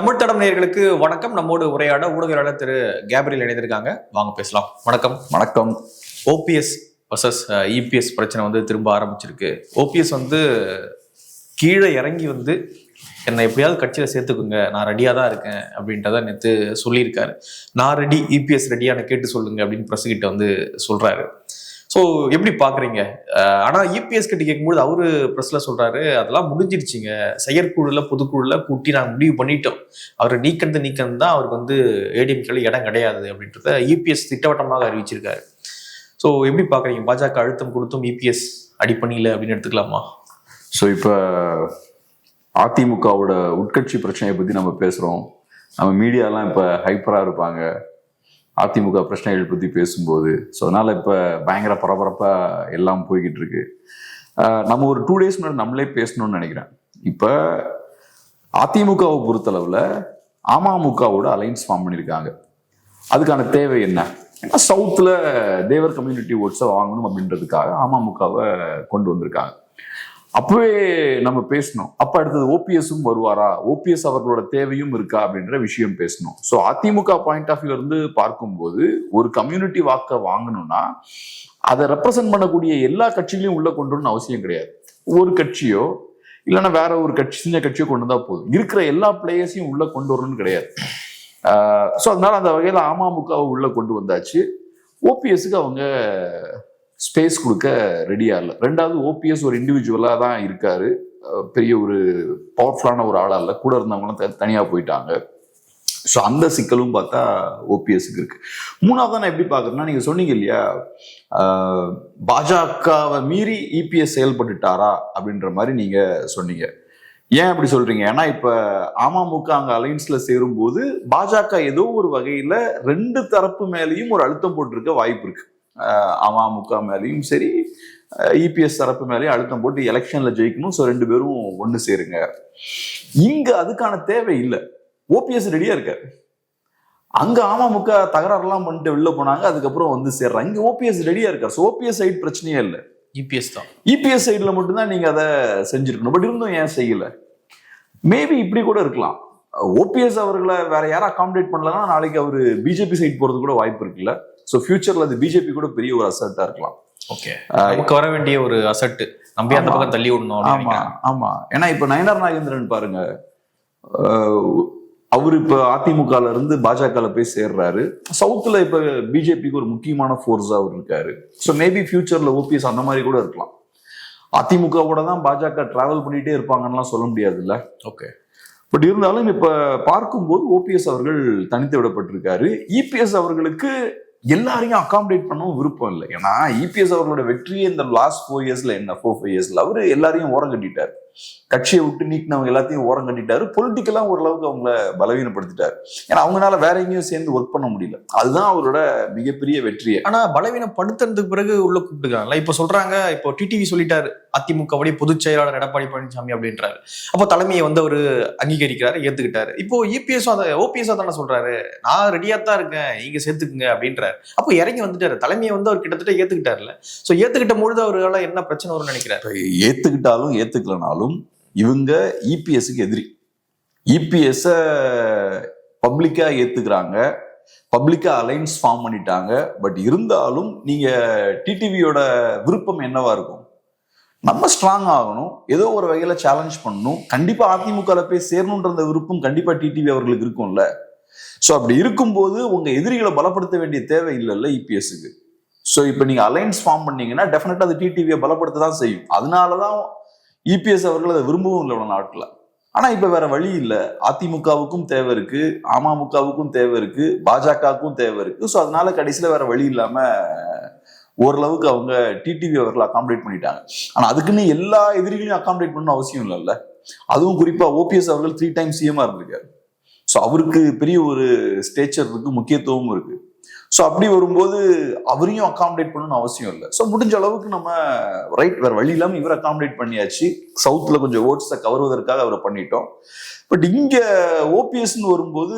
தமிழ் தடம் நேயர்களுக்கு வணக்கம். நம்மோடு உரையாட ஊடகவியலாளர் திரு கேப்ரியல் இணைந்திருக்காங்க. வாங்க பேசலாம். வணக்கம். வணக்கம். ஓபிஎஸ் வர்சஸ் இபிஎஸ் பிரச்சனை திரும்ப ஆரம்பிச்சிருக்கு. ஓபிஎஸ் கீழே இறங்கி என்னை எப்படியாவது கட்சியில சேர்த்துக்குங்க, நான் ரெடியா தான் இருக்கேன் அப்படின்றத நேற்று சொல்லியிருக்காரு. நான் ரெடி, இபிஎஸ் ரெடியான கேட்டு சொல்லுங்க அப்படின்னு பிரஸ் கிட்ட சொல்றாரு. ஸோ எப்படி பாக்குறீங்க? ஆனா இபிஎஸ் கிட்ட கேட்கும்போது அவரு பிரஸ்ல சொல்றாரு, அதெல்லாம் முடிஞ்சிருச்சுங்க, செயற்குழுல பொதுக்குழுல கூட்டி நாங்கள் முடிவு பண்ணிட்டோம், அவர் நீக்கம் தான் அவருக்கு ஏடிஎம்கேல இடம் கிடையாது அப்படின்றத இபிஎஸ் திட்டவட்டமாக அறிவிச்சிருக்காரு. ஸோ எப்படி பாக்குறீங்க? பாஜக அழுத்தம் கொடுத்தும் இபிஎஸ் அடிப்பணியில அப்படின்னு எடுத்துக்கலாமா? ஸோ இப்போ அதிமுகவோட உட்கட்சி பிரச்சனையை பத்தி நம்ம பேசுறோம். நம்ம மீடியாலாம் இப்போ ஹைப்பரா இருப்பாங்க அதிமுக பிரச்சனைகள் பற்றி பேசும்போது. ஸோ அதனால் இப்போ பயங்கர பரபரப்பாக எல்லாம் போய்கிட்டு இருக்கு. நம்ம ஒரு 2 days முன்னாடி நம்மளே பேசணும்னு நினைக்கிறேன். இப்போ அதிமுகவை பொறுத்தளவில் அமமுகவோட அலைன்ஸ் ஃபார்ம் பண்ணியிருக்காங்க. அதுக்கான தேவை என்ன? ஏன்னா சவுத்தில் தேவர் கம்யூனிட்டி ஓட்ஸை வாங்கணும் அப்படின்றதுக்காக அமமுகவை கொண்டு வந்திருக்காங்க. அப்பவே நம்ம பேசணும். அப்ப அடுத்தது ஓபிஎஸும் வருவாரா, ஓபிஎஸ் அவர்களோட தேவையும் இருக்கா அப்படின்ற விஷயம் பேசணும். ஸோ அதிமுக பாயிண்ட் ஆஃப் வியூல இருந்து பார்க்கும்போது ஒரு கம்யூனிட்டி வாக்க வாங்கணும்னா அதை ரெப்ரசென்ட் பண்ணக்கூடிய எல்லா கட்சிகளையும் உள்ள கொண்டு வரணும்னு அவசியம் கிடையாது. ஒரு கட்சியோ இல்லைன்னா வேற ஒரு கட்சி, சின்ன கட்சியோ கொண்டு வந்தா போதும். இருக்கிற எல்லா பிளேயர்ஸையும் உள்ள கொண்டு வரணும்னு கிடையாது. ஸோ அதனால அந்த வகையில அமமுகவை உள்ள கொண்டு வந்தாச்சு. ஓபிஎஸ்க்கு அவங்க ஸ்பேஸ் கொடுக்க ரெடியா இல்லை. ரெண்டாவது, ஓபிஎஸ் ஒரு இண்டிவிஜுவலா தான் இருக்காரு, பெரிய ஒரு பவர்ஃபுல்லான ஒரு ஆளா இல்லை. கூட இருந்தவங்களும் தனியா போயிட்டாங்க. ஸோ அந்த சிக்கலும் பார்த்தா ஓபிஎஸ்க்கு இருக்கு. மூணாவது நான் எப்படி பாக்குறேன்னா, நீங்க சொன்னீங்க இல்லையா, பாஜகவை மீறி இபிஎஸ் செயல்பட்டுட்டாரா அப்படின்ற மாதிரி நீங்க சொன்னீங்க. ஏன் அப்படி சொல்றீங்க? ஏன்னா இப்ப அமமுக அங்க அலைன்ஸ்ல சேரும் போது பாஜக ஏதோ ஒரு வகையில 2 தரப்பு மேலேயும் ஒரு அழுத்தம் போட்டிருக்க வாய்ப்பு இருக்கு. அமமுக மேலேயும் சரி, இபிஎஸ் தரப்பு மேலேயும் அழுத்தம் போட்டு எலெக்ஷன்ல ஜெயிக்கணும், ஸோ 2 பேரும் ஒண்ணு சேருங்க. இங்க அதுக்கான தேவை இல்லை. ஓபிஎஸ் ரெடியா இருக்காரு. அங்க அமமுக தகராறுலாம் பண்ணிட்டு வெளில போனாங்க, அதுக்கப்புறம் சேர்றாங்க. இங்க ஓபிஎஸ் ரெடியா இருக்காரு. ஸோ ஓபிஎஸ் சைடு பிரச்சனையே இல்லை, இபிஎஸ் தான். இபிஎஸ் சைடுல மட்டும்தான் நீங்க அதை செஞ்சிருக்கணும். பட் இருந்தும் ஏன் செய்யல? மேபி இப்படி கூட இருக்கலாம். ஓபிஎஸ் அவர்களை வேற யாரும் அகாமடேட் பண்ணலன்னா நாளைக்கு அவரு பிஜேபி சைட் போறது கூட வாய்ப்பு இருக்குல்ல. ஸோ ஃபியூச்சர்ல அது பிஜேபி கூட பெரிய ஒரு அசட்டா இருக்கலாம். ஓகே, நமக்கு வர வேண்டிய ஒரு அசட் நம்பி அந்த பக்கம் தள்ளி விடணும். ஆமா ஆமா. ஏன்னா இப்ப நயனார் நாகேந்திரன் பாருங்க, அவரு இப்ப அதிமுகல இருந்து பாஜகல போய் சேர்றாரு. சவுத்துல இப்ப பிஜேபிக்கு ஒரு முக்கியமான ஃபோர்ஸா அவர் இருக்காரு. ஸோ மேபி ஃபியூச்சர்ல ஓபிஎஸ் அந்த மாதிரி கூட இருக்கலாம். அதிமுகவோட தான் பாஜக டிராவல் பண்ணிட்டே இருப்பாங்கன்னு சொல்ல முடியாது இல்ல. ஓகே, பட் இருந்தாலும் இப்ப பார்க்கும்போது ஓபிஎஸ் அவர்கள் தனித்து விடப்பட்டிருக்காரு. இபிஎஸ் அவர்களுக்கு எல்லாரையும் அகாமடேட் பண்ணவும் விருப்பம் இல்லை. ஏன்னா இபிஎஸ் அவர்களோட வெற்றியே இந்த லாஸ்ட் 4 yearsல என்ன, 4-5 yearsல அவரு எல்லாரையும் ஓரம் கட்டிட்டாரு. கட்சியை விட்டு நீக்கினவங்க எல்லாத்தையும் ஓரம் கட்டிட்டாரு. பொலிட்டிக்கலா ஓரளவுக்கு அவங்கள பலவீனப்படுத்திட்டாரு. ஏன்னா அவங்களால வேற எங்கேயும் சேர்ந்து ஒர்க் பண்ண முடியல. அதுதான் அவரோட மிகப்பெரிய வெற்றியே. ஆனா பலவீனப்படுத்துறதுக்கு பிறகு உள்ள கூப்பிட்டுக்காங்கல்ல. இப்ப சொல்றாங்க, இப்போ டிடிவி சொல்லிட்டாரு, அதிமுக பொதுச் செயலாளர் எடப்பாடி பழனிசாமி அப்படின்றாரு. அப்போ தலைமையை அவரு அங்கீகரிக்கிறாரு, ஏத்துக்கிட்டாரு. இப்போ இபிஎஸ் ஓபிஎஸ் தானே சொல்றாரு, நான் ரெடியா தான் இருக்கேன், நீங்க சேர்த்துக்குங்க அப்படின்றாரு. அப்போ இறங்கி வந்துட்டாரு. தலைமையை அவர் கிட்டத்தட்ட ஏத்துக்கிட்டாருல. சோ ஏத்துக்கிட்ட பொழுது அவரால என்ன பிரச்சனை வரும்னு நினைக்கிறாரு? ஏத்துக்கிட்டாலும் ஏத்துக்கலனாலும் இவங்க இபிஎஸ்க்கு எதிரி. இபிஎஸ் பப்ளிக்கா ஏத்துக்கிறாங்க, பப்ளிக்கா அலைன்ஸ் ஃபார்ம் பண்ணிட்டாங்க. பட் இருந்தாலும் நீங்க டிடிவியோட விருப்பம் என்னவா இருக்கும்? நம்ம ஸ்ட்ராங் ஆகணும், ஏதோ ஒரு வகையில சேலஞ்ச் பண்ணணும். கண்டிப்பா அதிமுக போய் சேரணும்ன்ற விருப்பம் கண்டிப்பா டிடிவி அவர்களுக்கு இருக்கும்ல. சோ அப்படி இருக்கும்போது உங்க எதிரிகளை பலப்படுத்த வேண்டிய தேவை இல்லைல்ல இபிஎஸ்க்கு. சோ இப்ப நீங்க அலைன்ஸ் ஃபார்ம் பண்ணீங்கன்னா டெஃபினட்டா அது டிடிவியை பலப்படுத்த தான் செய்யும். அதனாலதான் இபிஎஸ் அவர்கள் அதை விரும்பவும் இல்லை உள்ள நாட்டுல. ஆனா இப்ப வேற வழி இல்லை. அதிமுகவுக்கும் தேவை இருக்கு, அமமுகவுக்கும் தேவை இருக்கு, பாஜகவுக்கும் தேவை இருக்கு. ஸோ அதனால கடைசியில வேற வழி இல்லாம ஓரளவுக்கு அவங்க டிடிவி அவர்களை அகாமடேட் பண்ணிட்டாங்க. ஆனா அதுக்குன்னு எல்லா எதிரிகளையும் அகாமடேட் பண்ணணும் அவசியம் இல்லைல்ல. அதுவும் குறிப்பா ஓபிஎஸ் அவர்கள் 3 times சிஎம்ஆ இருந்திருக்காரு. ஸோ அவருக்கு பெரிய ஒரு ஸ்டேச்சர் இருக்கு, முக்கியத்துவமும் இருக்கு. ஸோ அப்படி வரும்போது அவரையும் அகாமடேட் பண்ணணும்னு அவசியம் இல்லை. ஸோ முடிஞ்ச அளவுக்கு நம்ம ரைட், வேற வழி இல்லாமல் இவரை அகாமடேட் பண்ணியாச்சு. சவுத்துல கொஞ்சம் ஓட்ஸை கவருவதற்காக அவரை பண்ணிட்டோம். பட் இங்க ஓபிஎஸ்ன்னு வரும்போது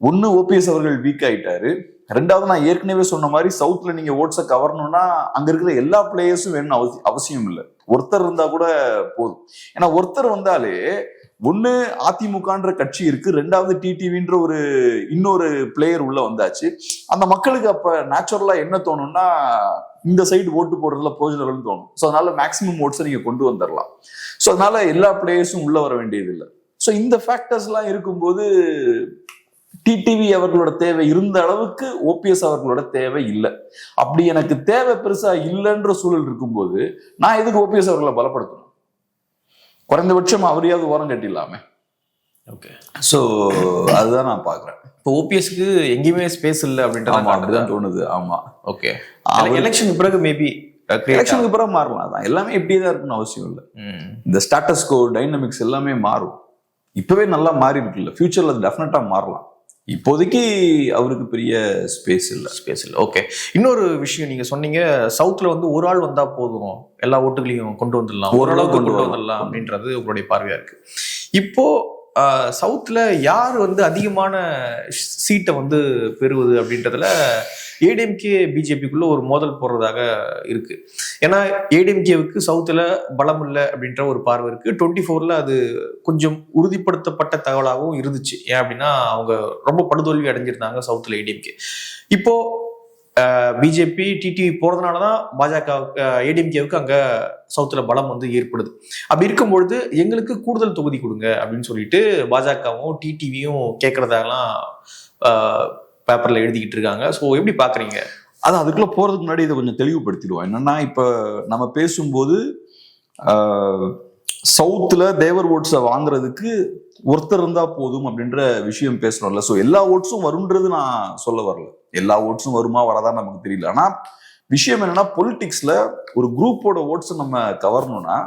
ஒன்னு ஓபிஎஸ் அவர்கள் வீக் ஆயிட்டாரு. ரெண்டாவது, நான் ஏற்கனவே சொன்ன மாதிரி சவுத்ல நீங்க ஓட்ஸை கவரணும்னா அங்க இருக்கிற எல்லா பிளேயர்ஸும் வேணும்னு அவசியம் இல்லை. ஒருத்தர் இருந்தா கூட போதும். ஏன்னா ஒருத்தர் வந்தாலே ஒண்ணு அதிமுகன்ற கட்சி இருக்கு, ரெண்டாவது டிடிவின்ற ஒரு இன்னொரு பிளேயர் உள்ள வந்தாச்சு. அந்த மக்களுக்கு அப்ப நேச்சுரலா என்ன தோணும்னா இந்த சைடு ஓட்டு போடுறதுல பிரோஜனம் தோணும். ஸோ அதனால மேக்சிமம் ஓட்ஸை நீங்க கொண்டு வந்துடலாம். ஸோ அதனால எல்லா பிளேயர்ஸும் உள்ள வர வேண்டியது இல்லை. ஸோ இந்த ஃபேக்டர்ஸ் எல்லாம் இருக்கும்போது டிடிவி அவர்களோட தேவை இருந்த அளவுக்கு ஓபிஎஸ் அவர்களோட தேவை இல்லை. அப்படி எனக்கு தேவை பெருசா இல்லைன்ற சூழல் இருக்கும்போது நான் எதுக்கு ஓபிஎஸ் அவர்களை பலப்படுத்தணும்? குறைந்தபட்சம் அவரையாவது ஓரம் கட்டிடலாமே. ஓகே, ஸோ அதுதான் நான் பாக்குறேன். இப்போ ஓபிஎஸ்க்கு எங்கேயுமே ஸ்பேஸ் இல்லை அப்படின்றது அப்படிதான் தோணுது. ஆமா, ஓகே. எலெக்ஷனுக்கு பிறகு மேபி எலெக்ஷனுக்கு பிறகு மாறலாம். அதான் எல்லாமே இப்படியே இருக்கணும்னு அவசியம் இல்லை. இந்த ஸ்டாட்டஸ் கோ டைனமிக்ஸ் எல்லாமே மாறும். இப்பவே நல்லா மாறி இருக்குல்ல, ஃபியூச்சர்ல டெஃபினட்டா மாறலாம். இப்போதைக்கு அவருக்கு பெரிய ஸ்பேஸ் இல்லை. ஓகே, இன்னொரு விஷயம் நீங்க சொன்னீங்க, சவுத்ல வந்து ஒரு ஆள் வந்தா போதும் எல்லா ஓட்டுகளையும் கொண்டு வந்துடலாம், ஓரளவுக்கு கொண்டு வந்துடலாம் அப்படின்றது உங்களுடைய பார்வையா இருக்கு. இப்போ சவுத்ல யார் வந்து அதிகமான சீட்டை வந்து பெறுவது அப்படின்றதுல ஏடிஎம்கே பிஜேபிக்குள்ள ஒரு மோதல் போடுறதாக இருக்கு. ஏன்னா ஏடிஎம்கேவுக்கு சவுத்துல பலம் இல்லை அப்படின்ற ஒரு பார்வை இருக்கு. 24ல அது கொஞ்சம் உறுதிப்படுத்தப்பட்ட தகவலாகவும் இருந்துச்சு. ஏன் அப்படின்னா அவங்க ரொம்ப படுதோல்வி அடைஞ்சிருந்தாங்க சவுத்துல ஏடிஎம்கே. இப்போ பிஜேபி டிடிவி போறதுனாலதான் பாஜக ஏடிஎம்கேவுக்கு அங்க சவுத்துல பலம் வந்து ஏற்படுது. அப்படி இருக்கும்பொழுது எங்களுக்கு கூடுதல் தொகுதி கொடுங்க அப்படின்னு சொல்லிட்டு பாஜகவும் டிடிவியும் கேட்கறதாலாம் பேப்பர்ல எழுதிக்கிட்டு இருக்காங்க. ஸோ எப்படி பாக்குறீங்க? அதான் அதுக்குள்ள போறதுக்கு முன்னாடி இதை கொஞ்சம் தெளிவுபடுத்திடுவோம். என்னன்னா இப்ப நம்ம பேசும்போது சவுத்துல தேவர் ஓட்ஸை வாங்குறதுக்கு ஒருத்தர் இருந்தா போதும் அப்படின்ற விஷயம் பேசணும்ல. ஸோ எல்லா ஓட்ஸும் வரும்ன்றது நான் சொல்ல வரல. எல்லா ஓட்ஸும் வருமா வராதான் நமக்கு தெரியல. ஆனா விஷயம் என்னன்னா பொலிட்டிக்ஸ்ல ஒரு குரூப்போட ஓட்ஸை நம்ம கவரணும்னா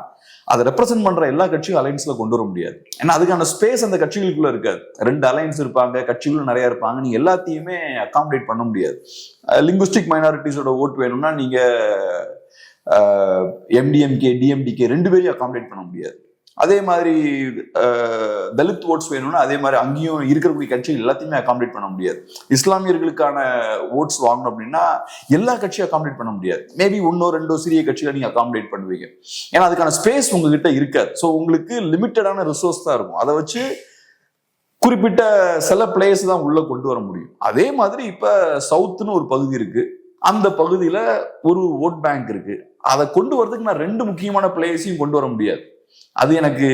அதை ரெப்ரசென்ட் பண்ற எல்லா கட்சியும் அலைன்ஸ்ல கொண்டு வர முடியாது. ஏன்னா அதுக்கான ஸ்பேஸ் அந்த கட்சிகளுக்குள்ள இருக்காது. 2 அலைன்ஸ் இருப்பாங்க, கட்சிகளும் நிறைய இருப்பாங்க. நீங்க எல்லாத்தையுமே அகாமடேட் பண்ண முடியாது. லிங்குஸ்டிக் மைனாரிட்டிஸோட ஓட் வேணும்னா நீங்க எம்டிஎம்கே டிஎம்டிகே 2 பேரையும் அகாமடேட் பண்ண முடியாது. அதே மாதிரி தலித் ஓட்ஸ் வேணும்னா அதே மாதிரி அங்கேயும் இருக்கக்கூடிய கட்சிகள் எல்லாத்தையுமே அகாமடேட் பண்ண முடியாது. இஸ்லாமியர்களுக்கான ஓட்ஸ் வாங்கணும் அப்படின்னா எல்லா கட்சியும் அகாமடேட் பண்ண முடியாது. மேபி 1-2 சிறிய கட்சிகளை நீங்க அகாமடேட் பண்ணுவீங்க. ஏன்னா அதுக்கான ஸ்பேஸ் உங்ககிட்ட இருக்காது. ஸோ உங்களுக்கு லிமிட்டடான ரிசோர்ஸ் தான் இருக்கும். அதை வச்சு குறிப்பிட்ட சில பிளேயர்ஸ் தான் உள்ள கொண்டு வர முடியும். அதே மாதிரி இப்ப சவுத்னு ஒரு பகுதி இருக்கு. அந்த பகுதியில ஒரு ஓட் பேங்க் இருக்கு. அதை கொண்டு வரதுக்கு நான் 2 முக்கியமான பிளேயர்ஸையும் கொண்டு வர முடியாது. அது எனக்கு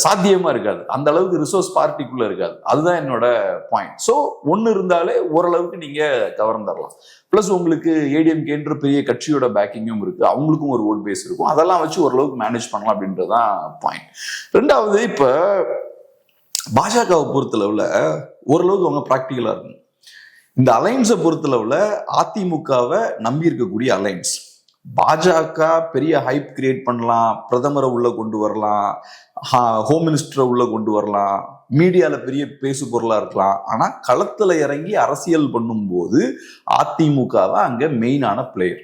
சாத்தியமா இருக்காது. அந்த அளவுக்கு ரிசோர்ஸ் பார்ட்டிக்குள்ள இருக்காது. அதுதான் என்னோட பாயிண்ட். ஸோ ஒன்னு இருந்தாலே ஓரளவுக்கு நீங்க கவர்ந்துடலாம். பிளஸ் உங்களுக்கு ஏடிஎம்கேன்ற பெரிய கட்சியோட பேக்கிங்கும் இருக்கு. அவங்களுக்கும் ஒரு ஓட் பேஸ் இருக்கும். அதெல்லாம் வச்சு ஓரளவுக்கு மேனேஜ் பண்ணலாம் அப்படின்றதான் பாயிண்ட். ரெண்டாவது, இப்ப பாஜகவை பொறுத்தளவுல ஓரளவுக்கு அவங்க ப்ராக்டிக்கலா இருக்கும். இந்த அலைன்ஸை பொறுத்தளவுல அதிமுகவை நம்பி இருக்கக்கூடிய அலைன்ஸ். பாஜக பெரிய ஹைப் கிரியேட் பண்ணலாம், பிரதமரை உள்ள கொண்டு வரலாம், ஹோம் மினிஸ்டரை உள்ள கொண்டு வரலாம், மீடியால பெரிய பேசு பொருளா இருக்கலாம். ஆனா களத்துல இறங்கி அரசியல் பண்ணும்போது அதிமுக தான் அங்க மெயினான பிளேயர்.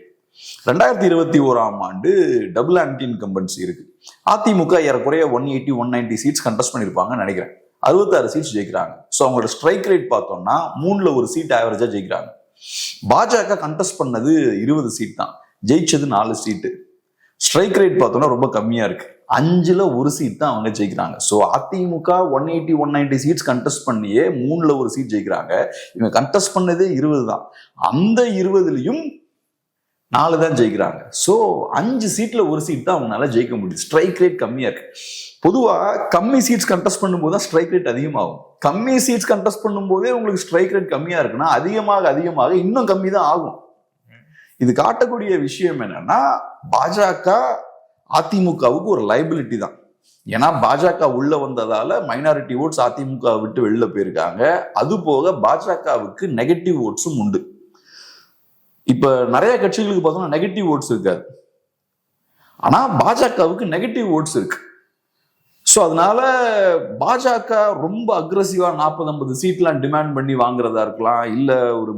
2021 டபுள் ஆன்டி இன்கம்பன்சி இருக்கு. அதிமுக ஏறக்குறைய 180-190 சீட்ஸ் கண்டெஸ்ட் பண்ணிருப்பாங்கன்னு நினைக்கிறேன். 66 சீட்ஸ் ஜெயிக்கிறாங்க. ஸோ அவங்களோட ஸ்ட்ரைக் ரேட் பார்த்தோம்னா 3ல் 1 சீட் ஆவரேஜா ஜெயிக்கிறாங்க. பாஜக கண்டெஸ்ட் பண்ணது 20 சீட் தான், ஜெயிச்சது 4 சீட்டு. ஸ்ட்ரைக் ரேட் பார்த்தோம்னா ரொம்ப கம்மியா இருக்கு. 5ல் 1 சீட் தான் அவங்க ஜெயிக்கிறாங்க. ஸோ அதிமுக 180-190 சீட்ஸ் கண்டெஸ்ட் பண்ணியே 3ல் 1 சீட் ஜெயிக்கிறாங்க. இவங்க கண்டெஸ்ட் பண்ணதே 20 தான். அந்த 20லையும் 4 தான் ஜெயிக்கிறாங்க. ஸோ 5 சீட்ல 1 சீட் தான் அவங்களால ஜெயிக்க முடியுது. ஸ்ட்ரைக் ரேட் கம்மியா இருக்கு. பொதுவா கம்மி சீட்ஸ் கண்டெஸ்ட் பண்ணும்போது தான் ஸ்ட்ரைக் ரேட் அதிகமாகும். கம்மி சீட்ஸ் கண்டெஸ்ட் பண்ணும்போதே உங்களுக்கு ஸ்ட்ரைக் ரேட் கம்மியா இருக்குன்னா அதிகமாக இன்னும் கம்மி தான் ஆகும். இது காட்டக்கூடிய விஷயம் என்னன்னா பாஜக அதிமுகவுக்கு ஒரு லைபிலிட்டி தான். ஏன்னா பாஜக உள்ள வந்ததால மைனாரிட்டி ஓட்ஸ் அதிமுக விட்டு வெளில போயிருக்காங்க. அது போக பாஜகவுக்கு நெகட்டிவ் ஓட்ஸும் உண்டு. இப்ப நிறைய கட்சிகளுக்கு பார்த்தோம்னா நெகட்டிவ் ஓட்ஸ் இருக்காது. ஆனா பாஜகவுக்கு நெகட்டிவ் ஓட்ஸ் இருக்கு. ஸோ அதனால பாஜக ரொம்ப அக்ரெசிவா 40-50 சீட்லாம் டிமாண்ட் பண்ணி வாங்குறதா இருக்கலாம், இல்ல ஒரு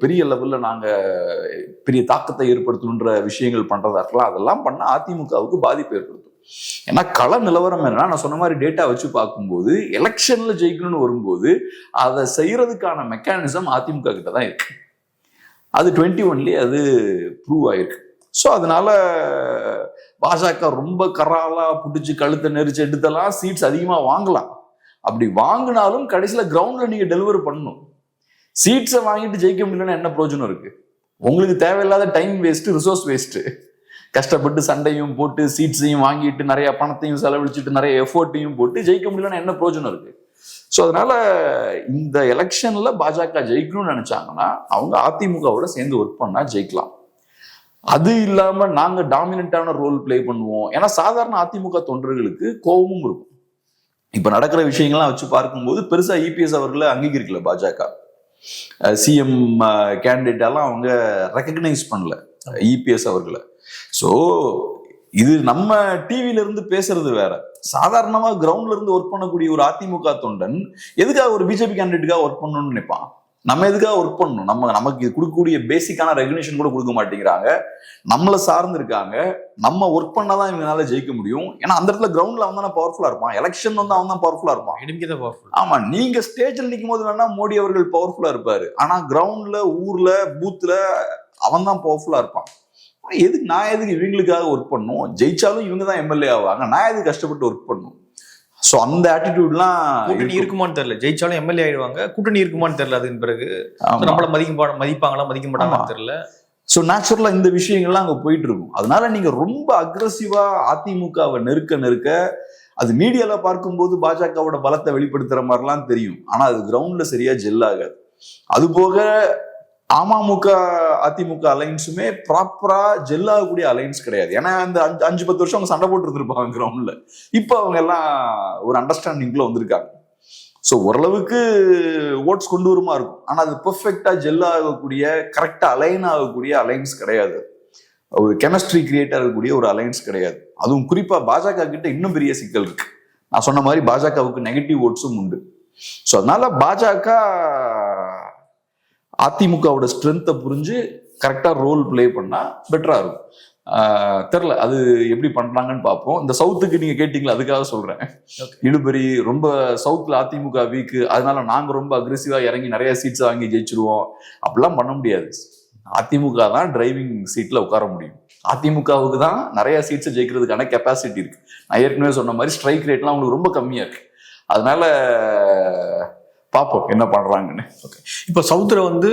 பெரிய லெவல்ல நாங்க பெரிய தாக்கத்தை ஏற்படுத்தணுன்ற விஷயங்கள் பண்றதா இருக்கலாம். அதெல்லாம் பண்ண அதிமுகவுக்கு பாதிப்பு ஏற்படுத்தும். ஏன்னா கள நிலவரம் என்னன்னா, நான் சொன்ன மாதிரி டேட்டா வச்சு பார்க்கும்போது எலெக்ஷன்ல ஜெயிக்கணும்னு வரும்போது அதை செய்யறதுக்கான மெக்கானிசம் அதிமுக கிட்ட தான் இருக்கு. அது 21லயே அது ப்ரூவ் ஆயிருக்கு. ஸோ அதனால பாஜக ரொம்ப கராலா புடிச்சு கழுத்தை நெரிச்சு எடுத்தெல்லாம் சீட்ஸ் அதிகமா வாங்கலாம். அப்படி வாங்கினாலும் கடைசியில கிரவுண்ட்ல நீங்க டெலிவர் பண்ணணும். சீட்ஸை வாங்கிட்டு ஜெயிக்க முடியலன்னா என்ன பிரயோஜனம் இருக்கு? உங்களுக்கு தேவையில்லாத டைம் வேஸ்ட், ரிசோர்ஸ் வேஸ்ட். கஷ்டப்பட்டு சண்டையும் போட்டு சீட்ஸையும் வாங்கிட்டு நிறைய பணத்தையும் செலவழிச்சுட்டு நிறைய எஃபோர்ட்டையும் போட்டு ஜெயிக்க முடியலன்னா என்ன பிரயோஜனம் இருக்கு? ஸோ அதனால இந்த எலெக்ஷன்ல பாஜக ஜெயிக்கணும்னு நினைச்சாங்கன்னா அவங்க அதிமுகவோட சேர்ந்து ஒர்க் பண்ணா ஜெயிக்கலாம். அது இல்லாம நாங்க டாமினண்டான ரோல் பிளே பண்ணுவோம். ஏன்னா சாதாரண அதிமுக தொண்டர்களுக்கு கோபமும் இருக்கும். இப்ப நடக்கிற விஷயங்கள்லாம் வச்சு பார்க்கும்போது பெருசா இபிஎஸ் அவர்களை அங்கீகரிக்கல பாஜக. சிஎம் கேண்டிடேட்டாலாம் அவங்க ரெக்கக்னைஸ் பண்ணல இபிஎஸ் அவர்களை. ஸோ இது நம்ம டிவில இருந்து பேசுறது வேற. சாதாரணமா கிரவுண்ட்ல இருந்து ஒர்க் பண்ணக்கூடிய ஒரு அதிமுக தொண்டன் எதுக்காக ஒரு பிஜேபி கேண்டிடேட்டுக்காக ஒர்க் பண்ணணும்னு நினைப்பான்? நம்ம எதுக்காக ஒர்க் பண்ணணும்? நமக்கு கொடுக்கக்கூடிய பேசிக்கான ரெகக்னிஷன் கூட கொடுக்க மாட்டேங்கிறாங்க. நம்மளை சார்ந்து இருக்காங்க. நம்ம ஒர்க் பண்ணாதான் இவங்களால ஜெயிக்க முடியும். ஏன்னா அந்த இடத்துல கிரவுண்ட்ல அவன் தானே பவர்ஃபுல்லா இருப்பான். எலெக்ஷன் வந்து அவன் தான் பவர்ஃபுல்லா இருப்பான். ஆமா, நீங்க ஸ்டேஜ்ல நிற்கும் போது வேணா மோடி அவர்கள் பவர்ஃபுல்லா இருப்பாரு. ஆனா கிரவுண்ட்ல, ஊர்ல, பூத்துல அவன் தான் பவர்ஃபுல்லா இருப்பான். எதுக்கு இவங்களுக்காக ஒர்க் பண்ணும்? ஜெயிச்சாலும் இவங்க தான் எம்எல்ஏ ஆவாங்க. நான் எதுக்கு கஷ்டப்பட்டு ஒர்க் பண்ணும்? சோ அந்த ஆட்டிடியூட்லாம் கூட்டணி இருக்குமான்னு தெரியல. ஜெயிச்சாலும் எம்எல்ஏ ஆயிடுவாங்க. கூட்டணி இருக்குமான்னு தெரியல. அதுக்கு பிறகு நம்மள மதிப்பாங்களா மதிக்க மாட்டாங்கன்னு தெரியல. சோ நேச்சுரலா இந்த விஷயங்கள்லாம் அங்க போயிட்டு இருக்கும். அதனால நீங்க ரொம்ப அக்ரெசிவா அதிமுகவை நெருக்க அது மீடியால பார்க்கும்போது பாஜகவோட பலத்தை வெளிப்படுத்துற மாதிரிலாம் தெரியும். ஆனா அது கிரவுண்ட்ல சரியா ஜெல் ஆகாது. அது போக அமமுக அதிமுக அலைன்ஸுமே ப்ராப்பரா ஜெல் ஆகக்கூடிய அலைன்ஸ் கிடையாது. ஏன்னா இந்த 5-10 வருஷம் அவங்க சண்டை போட்டு இருந்திருப்பாங்க கிரவுண்ட்ல. இப்போ அவங்க எல்லாம் ஒரு அண்டர்ஸ்டாண்டிங்ல வந்திருக்காங்க. ஸோ ஓரளவுக்கு ஓட்ஸ் கொண்டு வருமா இருக்கும். ஆனா அது பெர்ஃபெக்டா ஜெல் ஆகக்கூடிய, கரெக்டா அலைன் ஆகக்கூடிய அலைன்ஸ் கிடையாது. ஒரு கெமிஸ்ட்ரி கிரியேட் ஆகக்கூடிய ஒரு அலைன்ஸ் கிடையாது. அதுவும் குறிப்பா பாஜக கிட்ட இன்னும் பெரிய சிக்கல் இருக்கு. நான் சொன்ன மாதிரி பாஜகவுக்கு நெகட்டிவ் ஓட்ஸும் உண்டு. ஸோ அதனால பாஜக அதிமுகவோட ஸ்ட்ரென்த்தை புரிஞ்சு கரெக்டா ரோல் பிளே பண்ணா பெட்டரா இருக்கும். தெரில அது எப்படி பண்றாங்கன்னு பார்ப்போம். இந்த சவுத்துக்கு நீங்க கேட்டீங்களா, அதுக்காக சொல்றேன். இழுபறி ரொம்ப சவுத்ல அதிமுக வீக்கு, அதனால நாங்க ரொம்ப அக்ரெசிவா இறங்கி நிறைய சீட்ஸ் வாங்கி ஜெயிச்சிருவோம் அப்படிலாம் பண்ண முடியாது. அதிமுக தான் டிரைவிங் சீட்ல உட்கார முடியும். அதிமுகவுக்கு தான் நிறைய சீட்ஸை ஜெயிக்கிறதுக்கான கெப்பாசிட்டி இருக்கு. நான் ஏற்கனவே சொன்ன மாதிரி ஸ்ட்ரைக் ரேட்லாம் அவங்களுக்கு ரொம்ப கம்மியா இருக்கு. அதனால பார்ப்போம் என்ன பண்றாங்கன்னு. இப்போ சவுத்துல வந்து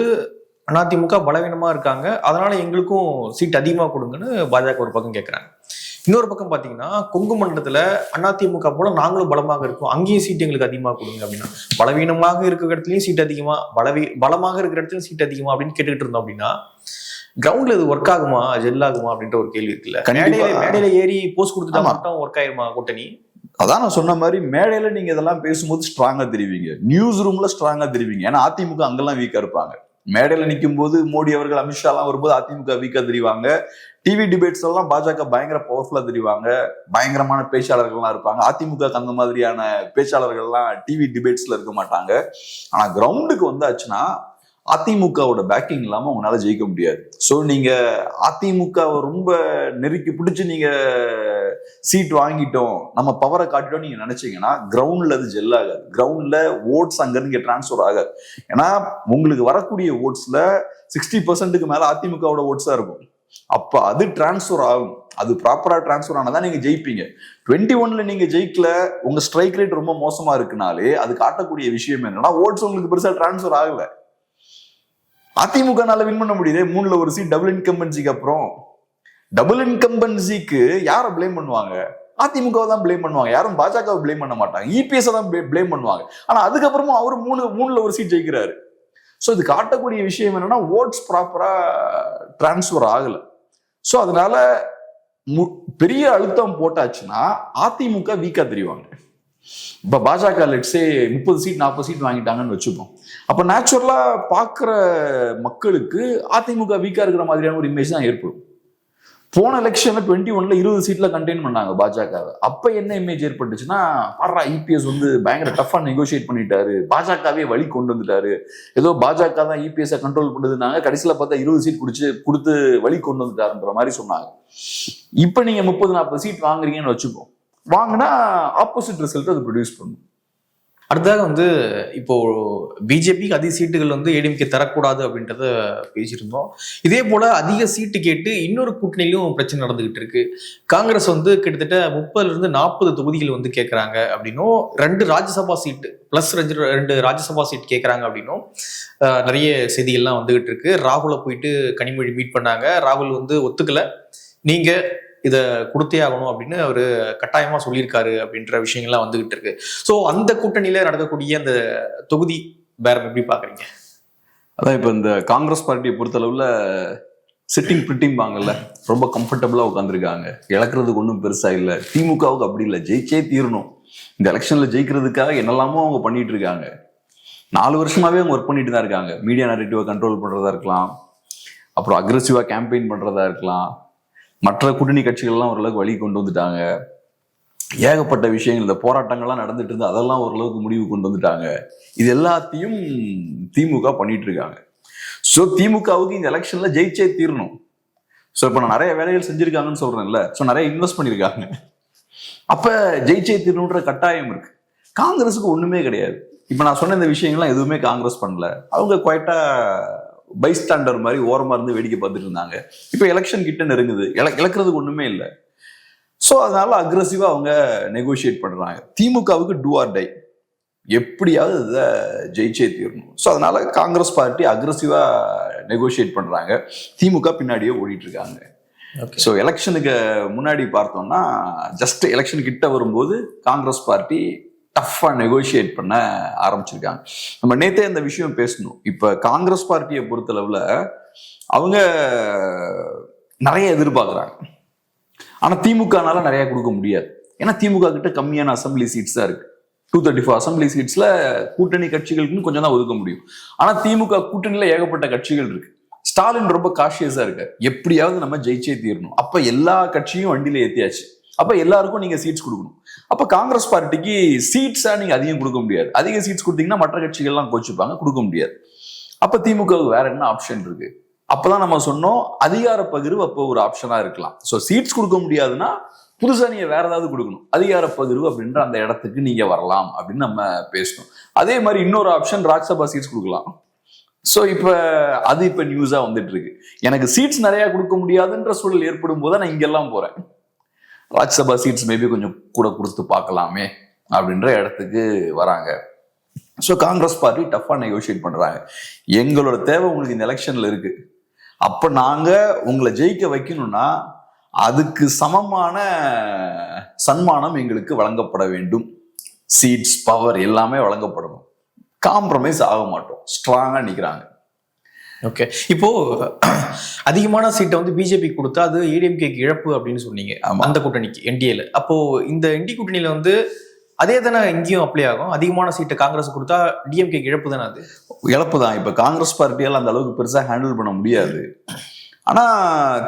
அதிமுக பலவீனமா இருக்காங்க, அதனால எங்களுக்கும் சீட் அதிகமா கொடுங்கன்னு பாஜக ஒரு பக்கம் கேட்கறாங்க. இன்னொரு பக்கம் பாத்தீங்கன்னா கொங்கு மண்டலத்துல அதிமுக போல நாங்களும் பலமாக இருக்கோம், அங்கேயும் சீட் எங்களுக்கு அதிகமா கொடுங்க அப்படின்னா, பலவீனமாக இருக்கிற இடத்துலயும் சீட் அதிகமா, பலமாக இருக்கிற இடத்துலயும் சீட் அதிகமா அப்படின்னு கேட்டுக்கிட்டு இருந்தோம் அப்படின்னா கிரவுண்ட்ல இது ஒர்க் ஆகுமா, ஜெல் ஆகுமா அப்படின்ற ஒரு கேள்வி இருக்குல்ல. மேடையில ஏறி போஸ்ட் கொடுத்துட்டா மட்டும் ஒர்க் ஆயிருமா கூட்டணி? அதான் நான் சொன்ன மாதிரி மேடையில நீங்க இதெல்லாம் பேசும்போது ஸ்ட்ராங்கா தெரிவிங்க, நியூஸ் ரூம்ல ஸ்ட்ராங்கா தெரிவிங்க. ஏன்னா அதிமுக அங்கெல்லாம் வீக்கா இருப்பாங்க. மேடையில நிற்கும் போது மோடி அவர்கள், அமித்ஷா எல்லாம் வரும்போது அதிமுக வீக்கா தெரிவாங்க. டிவி டிபேட்ஸ் எல்லாம் பாஜக பயங்கர பவர்ஃபுல்லா தெரிவாங்க. பயங்கரமான பேச்சாளர்கள்லாம் இருப்பாங்க. அதிமுக அந்த மாதிரியான பேச்சாளர்கள்லாம் டிவி டிபேட்ஸ்ல இருக்க மாட்டாங்க. ஆனா கிரவுண்டுக்கு வந்தாச்சுன்னா அதிமுகவோட பேக்கிங் இல்லாம உங்களால ஜெயிக்க முடியாது. ஸோ நீங்க அதிமுகவை ரொம்ப நெருக்கி பிடிச்சி நீங்க சீட் வாங்கிட்டோம், நம்ம பவரை காட்டிட்டோம் நீங்க நினைச்சீங்கன்னா கிரவுண்ட்ல அது ஜெல் ஆகாது. கிரவுண்ட்ல ஓட்ஸ் அங்க இருந்து டிரான்ஸ்ஃபர் ஆகாது. ஏன்னா உங்களுக்கு வரக்கூடிய ஓட்ஸ்ல 60% மேல அதிமுகவோட ஓட்ஸா இருக்கும். அப்ப அது டிரான்ஸ்ஃபர் ஆகும். அது ப்ராப்பரா டிரான்ஸ்ஃபர் ஆனதான் நீங்க ஜெயிப்பீங்க. 21ல நீங்க ஜெயிக்கல, உங்க ஸ்ட்ரைக் ரேட் ரொம்ப மோசமா இருக்குனாலே அது காட்டக்கூடிய விஷயம் என்னன்னா ஓட்ஸ் உங்களுக்கு பெருசா டிரான்ஸ்ஃபர் ஆகல. அதிமுகனால வின் பண்ண முடியுது 3ல ஒரு சீட். டபுள் இன்கம்பன்சிக்கு அப்புறம் டபுள் இன்கம்பன்சிக்கு யாரை பிளேம் பண்ணுவாங்க? அதிமுகவை தான் பிளேம் பண்ணுவாங்க. யாரும் பாஜகவை பிளேம் பண்ண மாட்டாங்க. இபிஎஸ் தான் பிளேம் பண்ணுவாங்க. ஆனா அதுக்கப்புறமா அவரு 3ல ஒரு சீட் ஜெயிக்கிறாரு. ஸோ இது காட்டக்கூடிய விஷயம் என்னன்னா ஓட்ஸ் ப்ராப்பரா டிரான்ஸ்ஃபர் ஆகல. ஸோ அதனால பெரிய அழுத்தம் போட்டாச்சுன்னா அதிமுக வீக்கா தெரிவாங்க. இப்ப பாஜக லெட்ஸே 30 சீட் 40 சீட் வாங்கிட்டாங்கன்னு வச்சுப்போம். அப்ப நேச்சுரலா பாக்குற மக்களுக்கு அதிமுக வீக்கா இருக்கிற மாதிரியான ஒரு இமேஜ் தான் ஏற்படும். போன எலெக்ஷன்ல 21ல 20 சீட்ல கண்டெயின் பண்ணாங்க பாஜகவை. அப்ப என்ன இமேஜ் ஏற்பட்டுச்சுன்னா, பாரா இபிஎஸ் வந்து பயங்கர டஃபா நெகோசியேட் பண்ணிட்டாரு, பாஜகவே வழி கொண்டு வந்துட்டாரு, ஏதோ பாஜக தான் இபிஎஸ் கண்ட்ரோல் பண்ணுதுனாங்க, கடைசியில பார்த்தா 20 சீட் கொடுத்து வழி கொண்டு வந்துட்டாருன்ற மாதிரி சொன்னாங்க. இப்ப நீங்க 30-40 சீட் வாங்குறீங்கன்னு வச்சுப்போம். வாங்கினா ஆப்போசிட் ரிசல்ட் அது ப்ரொடியூஸ் பண்ணும். அடுத்ததாக வந்து இப்போ பிஜேபிக்கு அதிக சீட்டுகள் வந்து ஏடிஎம்கே தரக்கூடாது அப்படின்றத பேசியிருந்தோம். இதே போல அதிக சீட்டு கேட்டு இன்னொரு கூட்டணியிலும் பிரச்சனை நடந்துகிட்டு இருக்கு. காங்கிரஸ் வந்து கிட்டத்தட்ட 30-40 தொகுதிகள் வந்து கேட்கறாங்க அப்படின்னும், 2 ராஜ்யசபா சீட்டு பிளஸ் 2 ராஜ்யசபா சீட் கேட்கறாங்க அப்படின்னும் நிறைய செய்திகள்லாம் வந்துகிட்டு இருக்கு. ராகுலை போயிட்டு கனிமொழி மீட் பண்ணாங்க. ராகுல் வந்து ஒத்துக்கல, நீங்க இதை கொடுத்தே ஆகணும் அப்படின்னு அவரு கட்டாயமா சொல்லியிருக்காரு அப்படின்ற விஷயங்கள்லாம் வந்துகிட்டு இருக்கு. ஸோ அந்த கூட்டணியில நடக்கக்கூடிய அந்த தொகுதி பேரம் எப்படி பாக்குறீங்க? அதான் இப்ப இந்த காங்கிரஸ் பார்ட்டியை பொறுத்தளவுல சிட்டிங் பிரிட்டிங் வாங்கல, ரொம்ப கம்ஃபர்டபுளா உட்காந்துருக்காங்க. இழக்கிறதுக்கு ஒன்றும் பெருசா இல்லை. திமுகவுக்கு அப்படி இல்லை, ஜெயிச்சே தீரணும். இந்த எலெக்ஷன்ல ஜெயிக்கிறதுக்காக என்னெல்லாமோ அவங்க பண்ணிட்டு இருக்காங்க. 4 வருஷமாவே அவங்க ஒர்க் பண்ணிட்டு தான் இருக்காங்க. மீடியா நரேட்டிவை கண்ட்ரோல் பண்றதா இருக்கலாம், அப்புறம் அக்ரெசிவா கேம்பெயின் பண்றதா இருக்கலாம், மற்ற கூட்டணி கட்சிகள்லாம் ஓரளவுக்கு வழி கொண்டு வந்துட்டாங்க. ஏகப்பட்ட விஷயங்கள், இந்த போராட்டங்கள்லாம் நடந்துட்டு இருந்து அதெல்லாம் ஓரளவுக்கு முடிவு கொண்டு வந்துட்டாங்க. இது எல்லாத்தையும் திமுக பண்ணிட்டு இருக்காங்க. ஸோ திமுகவுக்கு இந்த எலெக்ஷன்ல ஜெயிச்சே தீரணும். ஸோ இப்போ நான் நிறைய வேலைகள் செஞ்சிருக்காங்கன்னு சொல்றேன்ல, ஸோ நிறைய இன்வெஸ்ட் பண்ணியிருக்காங்க. அப்ப ஜெயிச்சே தீரணுன்ற கட்டாயம் இருக்கு. காங்கிரஸுக்கு ஒண்ணுமே கிடையாது. இப்ப நான் சொன்ன இந்த விஷயங்கள்லாம் எதுவுமே காங்கிரஸ் பண்ணல. அவங்க குவைட்டா பைஸ்டாண்டர் மாதிரி ஓரமா இருந்து வேடிக்கை பார்த்துட்டு இருந்தாங்க. இப்ப எலெக்ஷன் கிட்ட நெருங்குது, இழக்கிறதுக்கு ஒண்ணுமே இல்லை. ஸோ அதனால அக்ரெசிவா அவங்க நெகோசியேட் பண்றாங்க. திமுகவுக்கு டூ ஆர் டை, எப்படியாவது இதை ஜெயிச்சே தீரணும். ஸோ அதனால காங்கிரஸ் பார்ட்டி அக்ரெசிவா நெகோசியேட் பண்றாங்க, திமுக பின்னாடியே ஓடிட்டு இருக்காங்க. ஸோ எலெக்ஷனுக்கு முன்னாடி பார்த்தோம்னா, ஜஸ்ட் எலெக்ஷன் கிட்ட வரும்போது காங்கிரஸ் பார்ட்டி டஃபா நெகோசியேட் பண்ண ஆரம்பிச்சிருக்காங்க. நம்ம நேத்தே இந்த விஷயம் பேசணும். இப்ப காங்கிரஸ் பார்ட்டியை பொறுத்தளவுல அவங்க நிறைய எதிர்பார்க்குறாங்க. ஆனா திமுகனால நிறைய கொடுக்க முடியாது. ஏன்னா திமுக கிட்ட கம்மியான அசம்பிளி சீட்ஸ் தான் இருக்கு. 234 அசம்பிளி சீட்ஸ்ல கூட்டணி கட்சிகளுக்குன்னு கொஞ்சம் தான் ஒதுக்க முடியும். ஆனா திமுக கூட்டணியில ஏகப்பட்ட கட்சிகள் இருக்கு. ஸ்டாலின் ரொம்ப காஷியஸா இருக்காரு, எப்படியாவது நம்ம ஜெயிச்சே தீரணும். அப்ப எல்லா கட்சியும் வண்டியில ஏத்தியாச்சு, அப்ப எல்லாருக்கும் நீங்க சீட்ஸ் கொடுக்கணும். அப்ப காங்கிரஸ் பார்ட்டிக்கு சீட்ஸா நீங்க அதிகம் கொடுக்க முடியாது. அதிக சீட்ஸ் கொடுத்தீங்கன்னா மற்ற கட்சிகள்லாம் கோச்சுப்பாங்க, கொடுக்க முடியாது. அப்ப திமுகவுக்கு வேற என்ன ஆப்ஷன் இருக்கு? அப்பதான் நம்ம சொன்னோம், அதிகார பகிர்வு அப்போ ஒரு ஆப்ஷனா இருக்கலாம். ஸோ சீட்ஸ் கொடுக்க முடியாதுன்னா புதுசா நீங்க வேற ஏதாவது கொடுக்கணும், அதிகார பகிர்வு அப்படின்ற அந்த இடத்துக்கு நீங்க வரலாம் அப்படின்னு நம்ம பேசணும். அதே மாதிரி இன்னொரு ஆப்ஷன் ராஜ்யசபா சீட்ஸ் கொடுக்கலாம். ஸோ இப்ப நியூஸா வந்துட்டு இருக்கு. எனக்கு சீட்ஸ் நிறைய கொடுக்க முடியாதுன்ற சூழல் ஏற்படும் போது நான் இங்கெல்லாம் போறேன், ராஜ்யசபா சீட்ஸ் மேபி கொஞ்சம் கூட கொடுத்து பார்க்கலாமே அப்படின்ற இடத்துக்கு வராங்க. ஸோ காங்கிரஸ் பார்ட்டி டஃபா நெகோசியேட் பண்றாங்க. எங்களோட தேவை உங்களுக்கு இந்த எலெக்ஷன்ல இருக்கு, அப்ப நாங்க உங்களை ஜெயிக்க வைக்கணும்னா அதுக்கு சமமான சன்மானம் எங்களுக்கு வழங்கப்பட வேண்டும். சீட்ஸ், பவர் எல்லாமே வழங்கப்படணும். காம்ப்ரமைஸ் ஆக மாட்டோம், ஸ்ட்ராங்கா நிக்கிறாங்க. ஓகே, இப்போ அதிகமான சீட்டை வந்து பிஜேபி கொடுத்தா அது ஏடிஎம்கேக்கு இழப்பு அப்படின்னு சொன்னீங்க, அந்த கூட்டணிக்கு என்டிஏல. அப்போ இந்த என்டி கூட்டணியில வந்து அதே தானே இங்கேயும் அப்ளை ஆகும்? அதிகமான சீட்டை காங்கிரஸ் கொடுத்தா டிஎம்கேக்கு இழப்பு தானே? அது இழப்பு தான். இப்ப காங்கிரஸ் பார்ட்டியால் அந்த அளவுக்கு பெருசா ஹேண்டில் பண்ண முடியாது. ஆனா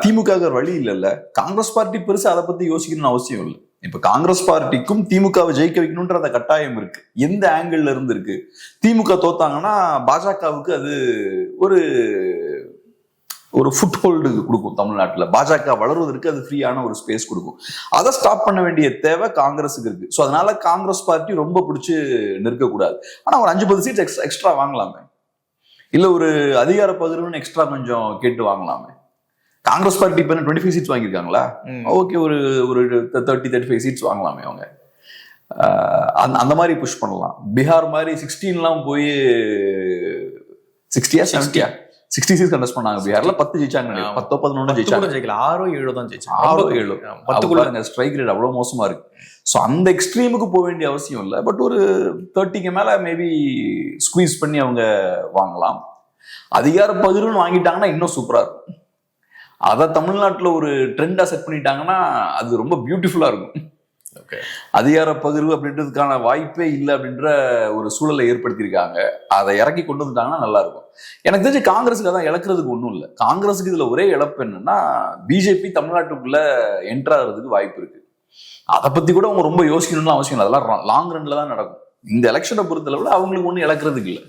திமுக வழி இல்லைல்ல. காங்கிரஸ் பார்ட்டி பெருசா அதை பத்தி யோசிக்கணும்னு அவசியம் இல்லை. இப்ப காங்கிரஸ் பார்ட்டிக்கும் திமுகவை ஜெயிக்க வைக்கணும்ன்ற அந்த கட்டாயம் இருக்கு. எந்த ஆங்கிள் இருந்து இருக்கு? திமுக தோத்தாங்கன்னா பாஜகவுக்கு அது ஒரு ஃபுட் ஹோல்டு கொடுக்கும். தமிழ்நாட்டில் பாஜக வளருவதற்கு அது ஃப்ரீயான ஒரு ஸ்பேஸ் கொடுக்கும். அதை ஸ்டாப் பண்ண வேண்டிய தேவை காங்கிரஸுக்கு இருக்கு. ஸோ அதனால காங்கிரஸ் பார்ட்டி ரொம்ப பிடிச்சி நிற்கக்கூடாது. ஆனா ஒரு 5-10 சீட்ஸ் எக்ஸ்ட்ரா வாங்கலாமே, இல்ல ஒரு அதிகார பகிர்வுன்னு எக்ஸ்ட்ரா கொஞ்சம் கேட்டு வாங்கலாமே. காங்கிரஸ் பார்ட்டி இப்ப 25 சீட்ஸ் வாங்கியிருக்காங்களா? ஓகே, ஒரு 30-35 சீட்ஸ் வாங்கலாமே அவங்க. அந்த மாதிரி புஷ் பண்ணலாம். பீகார் மாதிரி 16 போய் 60 சீட்ஸ் கண்டஸ்ட் பண்ணாங்க. பீகார்ல 10 ஜெயிச்சாங்க, 10-11 ஜெயிச்சாங்க. 6-7 தான் ஜெயிச்சாங்க. 6-7 10 ஸ்ட்ரைக் ரேட் அவ்வளவு மோசமா இருக்கு. ஸோ அந்த எக்ஸ்ட்ரீமுக்கு போக வேண்டிய அவசியம் இல்லை. பட் ஒரு 30க்கு மேல மேபி ஸ்குவீஸ் பண்ணி அவங்க வாங்கலாம். அதிகார பகிர்வுன்னு வாங்கிட்டாங்கன்னா இன்னும் சூப்பரா இருக்கும். அதை தமிழ்நாட்டில் ஒரு ட்ரெண்டா செட் பண்ணிட்டாங்கன்னா அது ரொம்ப பியூட்டிஃபுல்லா இருக்கும். அதிகார பகிர்வு அப்படின்றதுக்கான வாய்ப்பே இல்லை அப்படின்ற ஒரு சூழலை ஏற்படுத்தியிருக்காங்க. அதை இறக்கி கொண்டு வந்துட்டாங்கன்னா நல்லா இருக்கும். எனக்கு தெரிஞ்சு காங்கிரஸுக்கு அதான் இழக்கிறதுக்கு ஒன்றும் இல்லை. காங்கிரஸுக்கு இதுல ஒரே இழப்பு என்னன்னா, பிஜேபி தமிழ்நாட்டுக்குள்ள என்டர் ஆகிறதுக்கு வாய்ப்பு இருக்கு. அதை பத்தி கூட அவங்க ரொம்ப யோசிக்கணும்னு அவசியம் இல்லை. அதெல்லாம் லாங் ரன்ல தான் நடக்கும். இந்த எலெக்ஷனை பொறுத்தளவுல அவங்களுக்கு ஒன்றும் இழக்கிறதுக்கு இல்லை.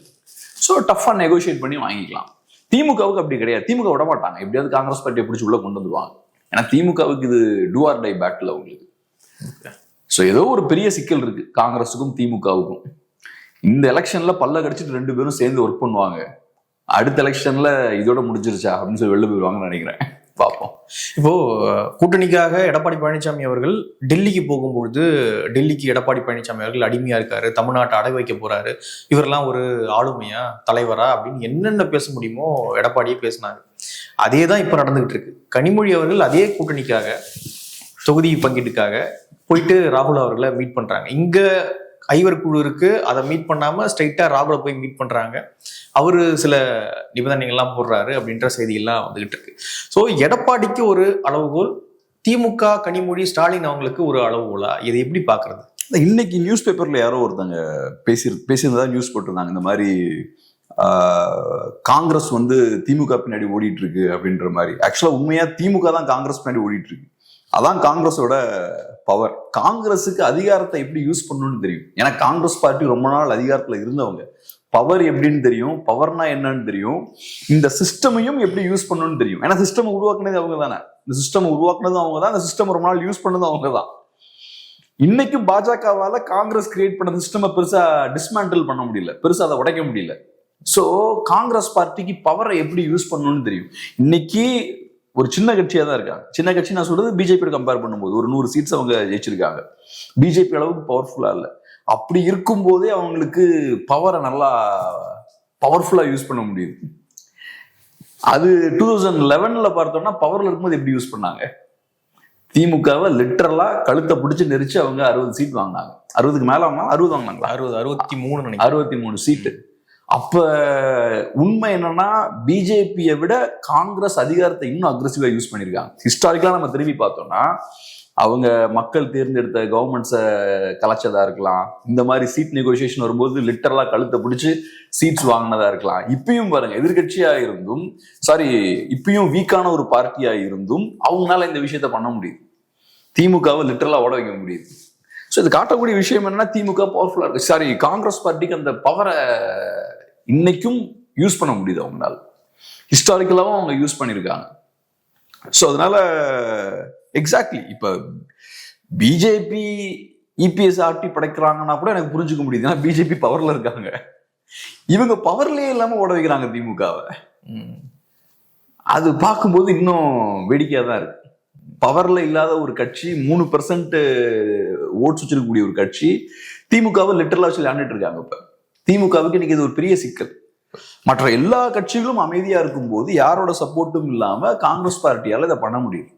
ஸோ டஃபா நெகோசியேட் பண்ணி வாங்கிக்கலாம். திமுகவுக்கு அப்படி கிடையாது. திமுக விட மாட்டாங்க, எப்படியாவது காங்கிரஸ் பார்ட்டியை பிடிச்சி உள்ள கொண்டு வந்துருவாங்க. ஏன்னா திமுகவுக்கு இது டூ ஆர் டை பேட்டில் அவங்களுக்கு. ஸோ ஏதோ ஒரு பெரிய சிக்கல் இருக்கு காங்கிரஸுக்கும் திமுகவுக்கும். இந்த எலெக்ஷன்ல பல்ல கடிச்சிட்டு 2 பேரும் சேர்ந்து ஒர்க் பண்ணுவாங்க, அடுத்த எலெக்ஷன்ல இதோட முடிஞ்சிருச்சா அப்படின்னு சொல்லி வெளில போயிடுவாங்கன்னு நினைக்கிறேன். பார்ப்போம். இப்போ கூட்டணிக்காக எடப்பாடி பழனிசாமி அவர்கள் டெல்லிக்கு போகும்பொழுது, டெல்லிக்கு எடப்பாடி பழனிசாமி அவர்கள் அடிமையா இருக்காரு, தமிழ்நாட்டை அடை வைக்க போறாரு, இவரெல்லாம் ஒரு ஆளுமையா தலைவரா அப்படின்னு என்னென்ன பேச முடியுமோ எடப்பாடியே பேசினாங்க. அதே தான் இப்ப நடந்துகிட்டு இருக்கு. கனிமொழி அவர்கள் அதே கூட்டணிக்காக, தொகுதி பங்கீட்டுக்காக போயிட்டு ராகுல் அவர்களை மீட் பண்றாங்க. இங்க ஐவர் குழு இருக்கு, அதை மீட் பண்ணாம ஸ்ட்ரைட்டா ராகுலை போய் மீட் பண்றாங்க. அவரு சில நிபந்தனைகள்லாம் போடுறாரு அப்படின்ற செய்தியெல்லாம் வந்துகிட்டு இருக்கு. ஸோ எடப்பாடிக்கு ஒரு அளவுகோல், திமுக கனிமொழி அவங்களுக்கு ஒரு அளவுகோலா, இதை எப்படி பாக்குறது? இன்னைக்கு நியூஸ் பேப்பர்ல யாரோ ஒருத்தங்க பேசியிருந்ததா நியூஸ் போட்டிருந்தாங்க. இந்த மாதிரி காங்கிரஸ் வந்து திமுக பின்னாடி ஓடிட்டு இருக்கு அப்படின்ற மாதிரி. ஆக்சுவலா உண்மையா திமுக தான் காங்கிரஸ் பின்னாடி ஓடிட்டு இருக்கு. அதான் காங்கிரஸோட பவர். காங்கிரஸுக்கு அதிகாரத்தை எப்படி யூஸ் பண்ணணும்னு தெரியும். ஏன்னா காங்கிரஸ் பார்ட்டி ரொம்ப நாள் அதிகாரத்துல இருந்தவங்க. பவர் எப்படின்னு தெரியும், பவர்னா என்னன்னு தெரியும், இந்த சிஸ்டமையும் எப்படி யூஸ் பண்ணணும்னு தெரியும். ஏன்னா சிஸ்டம் உருவாக்குனது அவங்க தானே, இந்த சிஸ்டம் உருவாக்குனதும் அவங்க தான், இந்த சிஸ்டம் ரொம்ப நாள் யூஸ் பண்ணதும் அவங்க தான். இன்னைக்கு பாஜகவால காங்கிரஸ் கிரியேட் பண்ண சிஸ்டம் பெருசா டிஸ்மேண்டில் பண்ண முடியல, பெருசா அதை உடைக்க முடியல. ஸோ காங்கிரஸ் பார்ட்டிக்கு பவரை எப்படி யூஸ் பண்ணணும்னு தெரியும். இன்னைக்கு ஒரு சின்ன கட்சியா தான் இருக்காங்க. சின்ன கட்சி நான் சொல்றது பிஜேபி கம்பேர் பண்ணும்போது ஒரு 100 சீட்ஸ் அவங்க ஜெயிச்சிருக்காங்க. பிஜேபி அளவுக்கு பவர்ஃபுல்லா இல்லை. அப்படி இருக்கும் போதே அவங்களுக்கு பவரை நல்லா பவர்ஃபுல்லா யூஸ் பண்ண முடியுது. அது 2011ல பார்த்தோம்னா பவர்ல இருக்கும்போது எப்படி யூஸ் பண்ணாங்க? திமுகவை லிட்டரலா கழுத்தை பிடிச்சு நெரிச்சு அவங்க 60 சீட் வாங்கினாங்க. 60க்கு மேல வாங்கினாங்க. 60 வாங்கினாங்களா? 63 சீட்டு. அப்ப உண்மை என்னன்னா பிஜேபியை விட காங்கிரஸ் அதிகாரத்தை இன்னும் அக்ரெசிவா யூஸ் பண்ணிருக்காங்க. ஹிஸ்டாரிக்கலா நம்ம திரும்பி பார்த்தோம்னா அவங்க மக்கள் தேர்ந்தெடுத்த கவர்மெண்ட்ஸை கலைச்சதா இருக்கலாம், இந்த மாதிரி சீட் நெகோசியேஷன் வரும்போது லிட்டரலா கழுத்தை பிடிச்சு சீட்ஸ் வாங்கினதா இருக்கலாம். இப்பயும் பாருங்க, எதிர்கட்சியா இருந்தும் இப்பயும் வீக்கான ஒரு பார்ட்டியா இருந்தும் அவங்களால இந்த விஷயத்த பண்ண முடியுது. திமுகவை லிட்டரலா ஓட வைக்க முடியுது. ஸோ இது காட்டக்கூடிய விஷயம் என்னன்னா திமுக பவர்ஃபுல்லா இருக்கு. காங்கிரஸ் பார்ட்டிக்கு அந்த பவரை இன்னைக்கும் யூஸ் பண்ண முடியுது அவங்களால. ஹிஸ்டாரிக்கலாவும் அவங்க யூஸ் பண்ணியிருக்காங்க. ஸோ அதனால எக்ஸாக்ட்லி இப்ப பிஜேபி இபிஎஸ் ஆட்டி படைக்கிறாங்கன்னா கூட எனக்கு புரிஞ்சுக்க முடியுது. ஏன்னா பிஜேபி பவர்ல இருக்காங்க, இவங்க பவர்லயே இல்லாம ஓட வைக்கிறாங்க திமுகவை. அது பார்க்கும்போது இன்னும் வேடிக்கையா தான் இருக்கு. பவர்ல இல்லாத ஒரு கட்சி, 3% ஓட்ஸ் வச்சிருக்கக்கூடிய ஒரு கட்சி திமுகவை லிட்டரலா வச்சு விளையாண்டுட்டு இருக்காங்க. இப்ப திமுகவுக்கு இன்னைக்கு இது ஒரு பெரிய சிக்கல். மற்ற எல்லா கட்சிகளும் அமைதியா இருக்கும்போது யாரோட சப்போர்ட்டும் இல்லாம காங்கிரஸ் பார்ட்டியால இதை பண்ண முடியும்.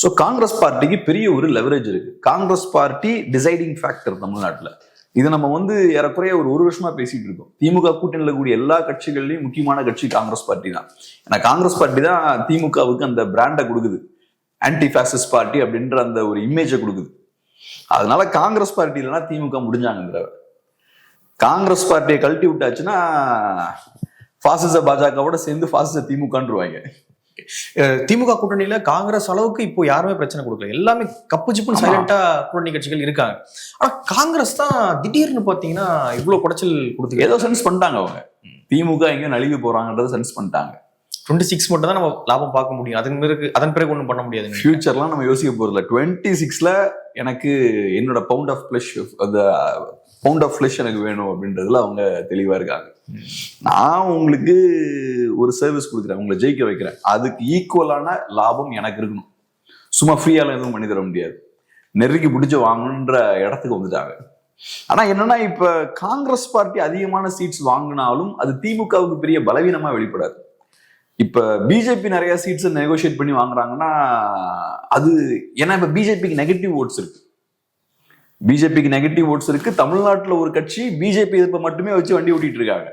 ஸோ காங்கிரஸ் பார்ட்டிக்கு பெரிய ஒரு லெவரேஜ் இருக்கு. காங்கிரஸ் பார்ட்டி டிசைடிங் ஃபேக்டர் தமிழ்நாட்டில். இது நம்ம ஏறக்குறைய ஒரு வருஷமா பேசிட்டு இருக்கோம். திமுக கூட்டணியில் கூடிய எல்லா கட்சிகள்லயும் முக்கியமான கட்சி காங்கிரஸ் பார்ட்டி தான். ஏன்னா காங்கிரஸ் பார்ட்டி தான் திமுகவுக்கு அந்த பிராண்டை கொடுக்குது, ஆன்டி ஃபேசிஸ்ட் பார்ட்டி அப்படின்ற அந்த ஒரு இமேஜை கொடுக்குது. அதனால காங்கிரஸ் பார்ட்டி இல்லைன்னா திமுக முடிஞ்சாங்க. காங்கிரஸ் பார்ட்டியை கழட்டி விட்டாச்சுன்னா பாசிச பாஜகவோட சேர்ந்து பாசிச திமுகன்றுவாங்க. திமுக கூட்டணியில காங்கிரஸ் அளவுக்கு இப்போ யாருமே பிரச்சனை கொடுக்கல, எல்லாமே கப்பு சிப்புன்னு சைலண்டா கூட்டணி கட்சிகள் இருக்காங்க. ஆனா காங்கிரஸ் தான் திடீர்னு பாத்தீங்கன்னா இவ்வளவு குடைச்சல் கொடுத்து ஏதோ சென்ஸ் பண்ணிட்டாங்க. அவங்க திமுக எங்கேயும் நழுவி போறாங்கன்றத சென்ஸ் பண்ணிட்டாங்க. 26 மட்டும் தான் நம்ம லாபம் பார்க்க முடியும், அதன் பிறகு ஒன்றும் பண்ண முடியாது. ஃபியூச்சர்லாம் நம்ம யோசிக்க போறதில்ல. 26ல எனக்கு என்னோட பவுண்ட் ஆஃப் ஃபிளஷ் எனக்கு வேணும் அப்படின்றதுல அவங்க தெளிவா இருக்காங்க. நான் உங்களுக்கு ஒரு சர்வீஸ் கொடுக்குறேன், உங்களை ஜெயிக்க வைக்கிறேன், அதுக்கு ஈக்குவலான லாபம் எனக்கு இருக்கணும். சும்மா ஃப்ரீயால எதுவும் பண்ணி தர முடியாது, நெருக்கி பிடிச்சு வாங்கணுன்ற இடத்துக்கு வந்துட்டாங்க. ஆனா என்னன்னா இப்ப காங்கிரஸ் பார்ட்டி அதிகமான சீட்ஸ் வாங்கினாலும் அது திமுகவுக்கு பெரிய பலவீனமா வெளிப்படாது. இப்ப பிஜேபி நிறைய சீட்ஸ் நெகோசியேட் பண்ணி வாங்குறாங்கன்னா அது ஏன்னா இப்ப பிஜேபிக்கு நெகட்டிவ் ஓட்ஸ் இருக்கு. தமிழ்நாட்டுல ஒரு கட்சி பிஜேபி எதிர்ப்பை மட்டுமே வச்சு வண்டி ஓட்டிட்டு இருக்காங்க.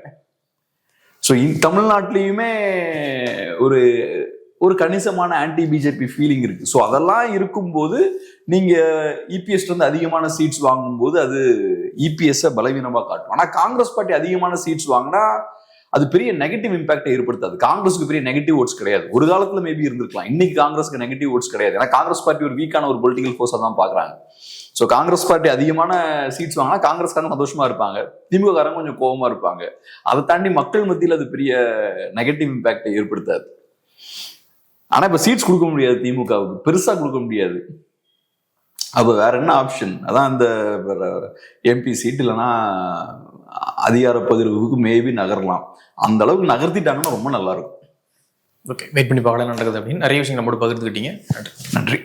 ஸோ தமிழ்நாட்டிலையுமே ஒரு கணிசமான ஆன்டி பிஜேபி ஃபீலிங் இருக்கு. ஸோ அதெல்லாம் இருக்கும்போது நீங்க இபிஎஸ் இருந்து அதிகமான சீட்ஸ் வாங்கும்போது அது இபிஎஸ் பலவீனமா காட்டும். ஆனா காங்கிரஸ் பார்ட்டி அதிகமான சீட்ஸ் வாங்கினா அது பெரிய நெகட்டிவ் இம்பாக்டை ஏற்படுத்தாது. காங்கிரஸுக்கு பெரிய நெகட்டிவ் ஓட்ஸ் கிடையாது. ஒரு காலத்துல மேபி இருந்திருக்கலாம், இன்னைக்கு காங்கிரஸுக்கு நெகட்டிவ் ஓட்ஸ் கிடையாது. ஏன்னா காங்கிரஸ் பார்ட்டி ஒரு வீக்கான ஒரு பொலிட்டிக்கல் ஃபோர்ஸா தான் பாக்குறாங்க. ஸோ காங்கிரஸ் பார்ட்டி அதிகமான சீட்ஸ் வாங்கினா காங்கிரஸ்காரங்க சந்தோஷமா இருப்பாங்க, திமுக காரங்க கொஞ்சம் கோபமா இருப்பாங்க. அதை தாண்டி மக்கள் மத்தியில் அது பெரிய நெகட்டிவ் இம்பாக்டை ஏற்படுத்தாது. ஆனா இப்ப சீட்ஸ் கொடுக்க முடியாது, திமுகவுக்கு பெருசா கொடுக்க முடியாது. அப்போ வேற என்ன ஆப்ஷன்? அதான் இந்த எம்பி சீட் இல்லைன்னா அதிகார பகிர்வுக்கு மேபி நகரலாம். அந்த அளவுக்கு நகர்த்திட்டாங்கன்னா ரொம்ப நல்லா இருக்கும். ஓகே, வெயிட் பண்ணி பார்க்கலாம் நடக்குது அப்படின்னு நிறைய விஷயங்கள் நம்மளோட பகிர்ந்துக்கிட்டீங்க. நன்றி. நன்றி.